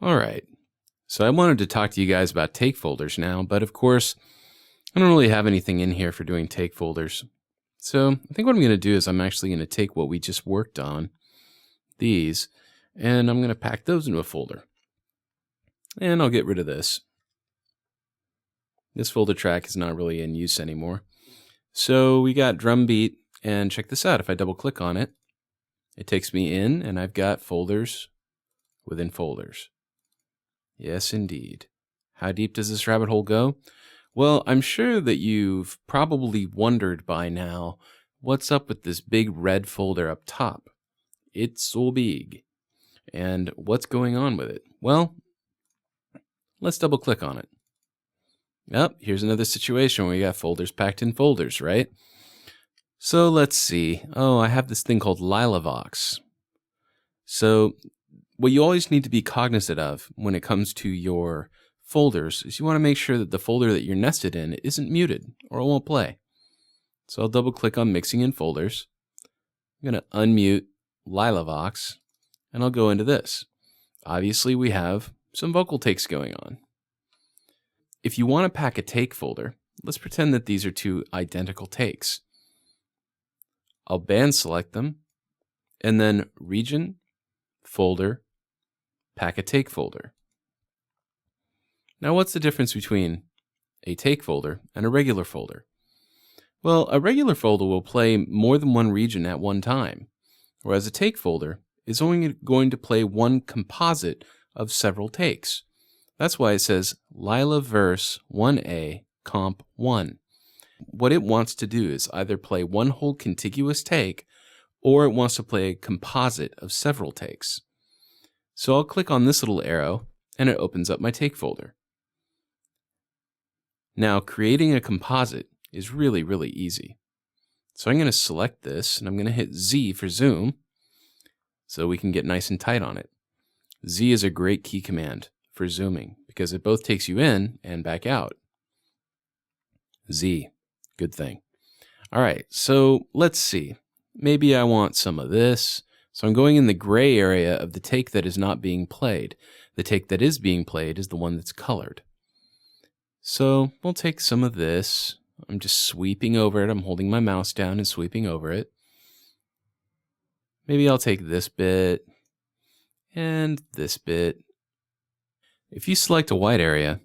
All right. So I wanted to talk to you guys about take folders now, but of course, I don't really have anything in here for doing take folders. So I think what I'm going to do is I'm actually going to take what we just worked on, these, and I'm going to pack those into a folder. And I'll get rid of this. This folder track is not really in use anymore. So we got drum beat, and check this out. If I double click on it, it takes me in, and I've got folders within folders. Yes, indeed. How deep does this rabbit hole go? Well, I'm sure that you've probably wondered by now, what's up with this big red folder up top? It's so big. And what's going on with it? Well, let's double click on it. Yep, here's another situation where we got folders packed in folders, right? So let's see. Oh, I have this thing called Lilavox. So what you always need to be cognizant of when it comes to your folders is you want to make sure that the folder that you're nested in isn't muted or it won't play. So I'll double click on mixing in folders. I'm going to unmute Lilavox and I'll go into this. Obviously we have some vocal takes going on. If you want to pack a take folder, let's pretend that these are two identical takes. I'll band select them and then region, folder, pack a take folder. Now what's the difference between a take folder and a regular folder? Well, a regular folder will play more than one region at one time, whereas a take folder is only going to play one composite of several takes. That's why it says Lilaverse 1A Comp 1. What it wants to do is either play one whole contiguous take, or it wants to play a composite of several takes. So I'll click on this little arrow, and it opens up my take folder. Now, creating a composite is really, really easy. So I'm going to select this, and I'm going to hit Z for zoom, so we can get nice and tight on it. Z is a great key command for zooming, because it both takes you in and back out. Z, good thing. All right, so let's see. Maybe I want some of this. So I'm going in the gray area of the take that is not being played. The take that is being played is the one that's colored. So we'll take some of this. I'm just sweeping over it. I'm holding my mouse down and sweeping over it. Maybe I'll take this bit and this bit. If you select a white area,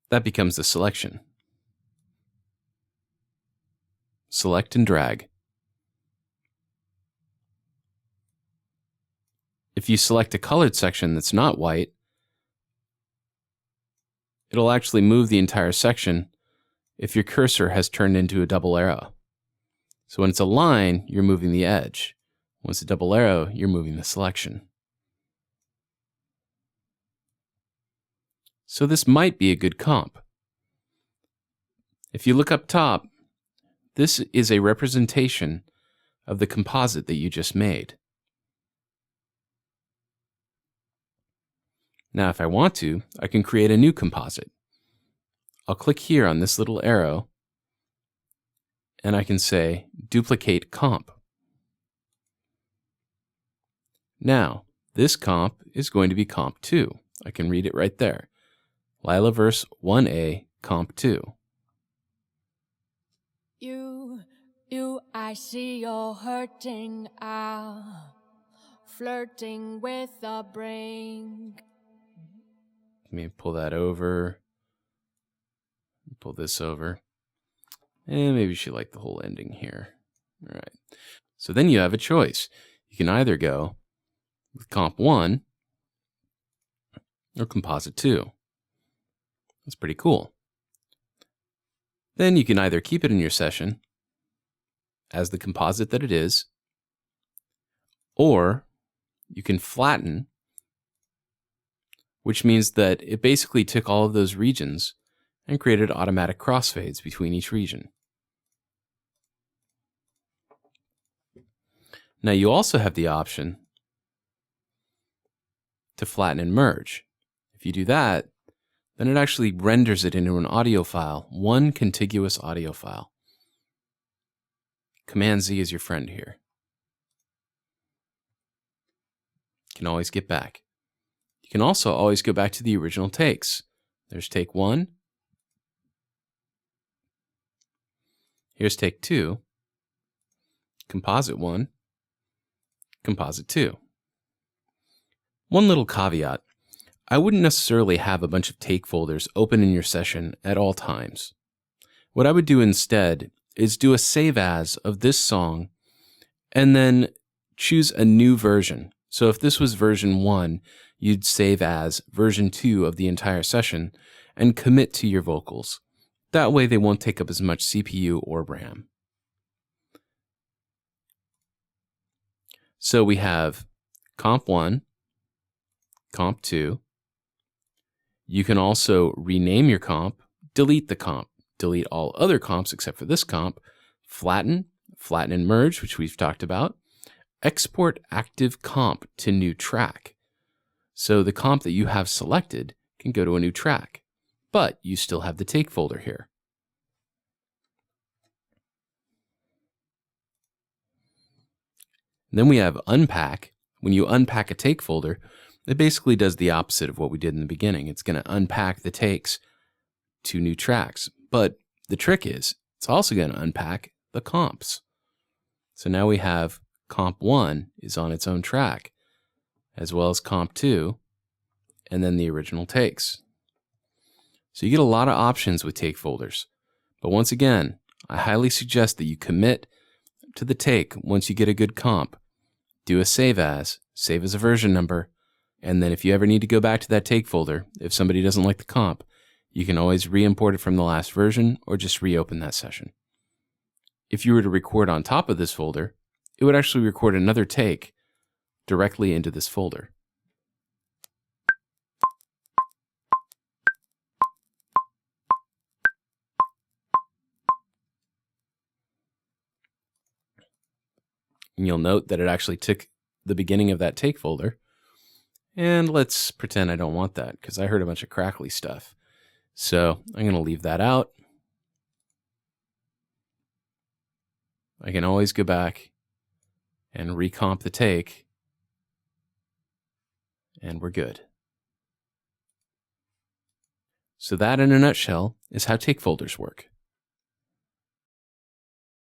that becomes the selection. Select and drag. If you select a colored section that's not white, it'll actually move the entire section if your cursor has turned into a double arrow. So when it's a line, you're moving the edge. When it's a double arrow, you're moving the selection. So this might be a good comp. If you look up top, this is a representation of the composite that you just made. Now, if I want to, I can create a new composite. I'll click here on this little arrow, and I can say duplicate comp. Now, this comp is going to be comp 2. I can read it right there. Lilaverse 1A comp 2. I see you're hurting out, flirting with the brink. Let me pull that over. Pull this over. And maybe she liked the whole ending here. All right. So then you have a choice. You can either go with comp 1 or composite 2. That's pretty cool. Then you can either keep it in your session as the composite that it is, or you can flatten, which means that it basically took all of those regions and created automatic crossfades between each region. Now you also have the option to flatten and merge. If you do that, then it actually renders it into an audio file, one contiguous audio file. Command Z is your friend here. You can always get back. You can also always go back to the original takes. There's take 1. Here's take 2. Composite 1. Composite 2. One little caveat. I wouldn't necessarily have a bunch of take folders open in your session at all times. What I would do instead is do a save as of this song and then choose a new version. So if this was version 1, you'd save as version 2 of the entire session and commit to your vocals. That way they won't take up as much CPU or RAM. So we have comp 1, comp 2. You can also rename your comp, delete the comp, delete all other comps except for this comp, flatten and merge, which we've talked about, export active comp to new track. So the comp that you have selected can go to a new track, but you still have the take folder here. And then we have unpack. When you unpack a take folder, it basically does the opposite of what we did in the beginning. It's going to unpack the takes to new tracks. But the trick is, it's also going to unpack the comps. So now we have comp 1 is on its own track, as well as comp 2, and then the original takes. So you get a lot of options with take folders. But once again, I highly suggest that you commit to the take once you get a good comp. Do a save as a version number, and then if you ever need to go back to that take folder, if somebody doesn't like the comp, you can always re-import it from the last version or just reopen that session. If you were to record on top of this folder, it would actually record another take directly into this folder. And you'll note that it actually took the beginning of that take folder. And let's pretend I don't want that because I heard a bunch of crackly stuff. So I'm going to leave that out. I can always go back and recomp the take, and we're good. So that, in a nutshell, is how take folders work.